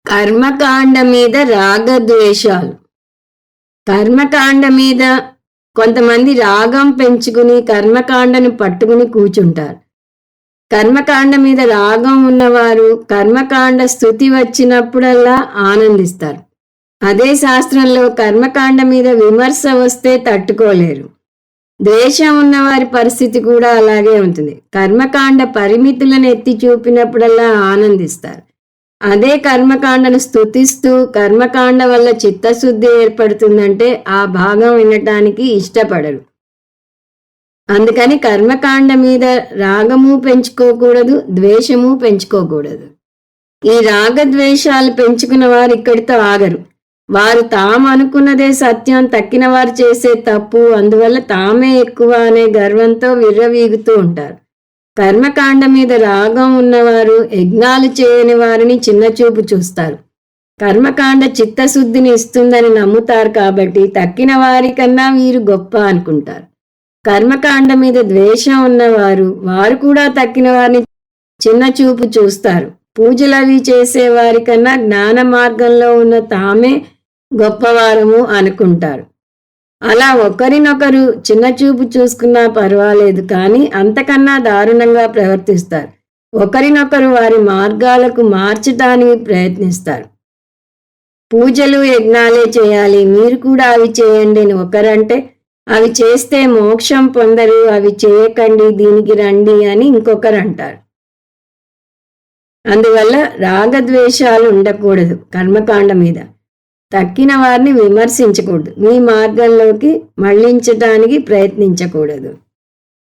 కర్మకాండ మీద రాగద్వేషాలు. కర్మకాండ మీద కొంతమంది రాగం పెంచుకుని కర్మకాండను పట్టుకుని కూర్చుంటారు. కర్మకాండ మీద రాగం ఉన్నవారు కర్మకాండ స్తుతి వచ్చినప్పుడల్లా ఆనందిస్తారు. అదే శాస్త్రంలో కర్మకాండ మీద విమర్శ వస్తే తట్టుకోలేరు. ద్వేషం ఉన్నవారి పరిస్థితి కూడా అలాగే ఉంటుంది. కర్మకాండ పరిమితులను ఎత్తి చూపినప్పుడల్లా ఆనందిస్తారు. అదే కర్మకాండను స్తుతిస్తూ కర్మకాండ వల్ల చిత్తశుద్ధి ఏర్పడుతుందంటే ఆ భాగం వినటానికి ఇష్టపడరు. అందుకని కర్మకాండ మీద రాగము పెంచుకోకూడదు, ద్వేషము పెంచుకోకూడదు. ఈ రాగద్వేషాలు పెంచుకున్న వారు ఇక్కడితో ఆగరు. వారు తాము అనుకున్నదే సత్యం, తక్కిన వారు చేసే తప్పు, అందువల్ల తామే ఎక్కువ అనే గర్వంతో విర్రవీగుతూ ఉంటారు. కర్మకాండ మీద రాగం ఉన్నవారు యజ్ఞాలు చేయని వారిని చిన్నచూపు చూస్తారు. కర్మకాండ చిత్తశుద్ధిని ఇస్తుందని నమ్ముతారు కాబట్టి తక్కిన వారికన్నా వీరు గొప్ప అనుకుంటారు. కర్మకాండ మీద ద్వేషం ఉన్నవారు వారు కూడా తక్కిన వారిని చిన్నచూపు చూస్తారు. పూజలవి చేసే వారికన్నా జ్ఞాన మార్గంలో ఉన్న తామే గొప్పవారము అనుకుంటారు. అలా ఒకరినొకరు చిన్నచూపు చూసుకున్నా పర్వాలేదు, కానీ అంతకన్నా దారుణంగా ప్రవర్తిస్తారు. ఒకరినొకరు వారి మార్గాలకు మార్చడానికి ప్రయత్నిస్తారు. పూజలు యజ్ఞాలే చేయాలి, మీరు కూడా అవి చేయండి అని ఒకరంటే, అవి చేస్తే మోక్షం పొందరు, అవి చేయకండి, దీనికి రండి అని ఇంకొకరు అంటారు. అందువల్ల రాగద్వేషాలు ఉండకూడదు. కర్మకాండ మీద తక్కిన వారిని విమర్శించకూడదు, మీ మార్గంలోకి మళ్లించటానికి ప్రయత్నించకూడదు.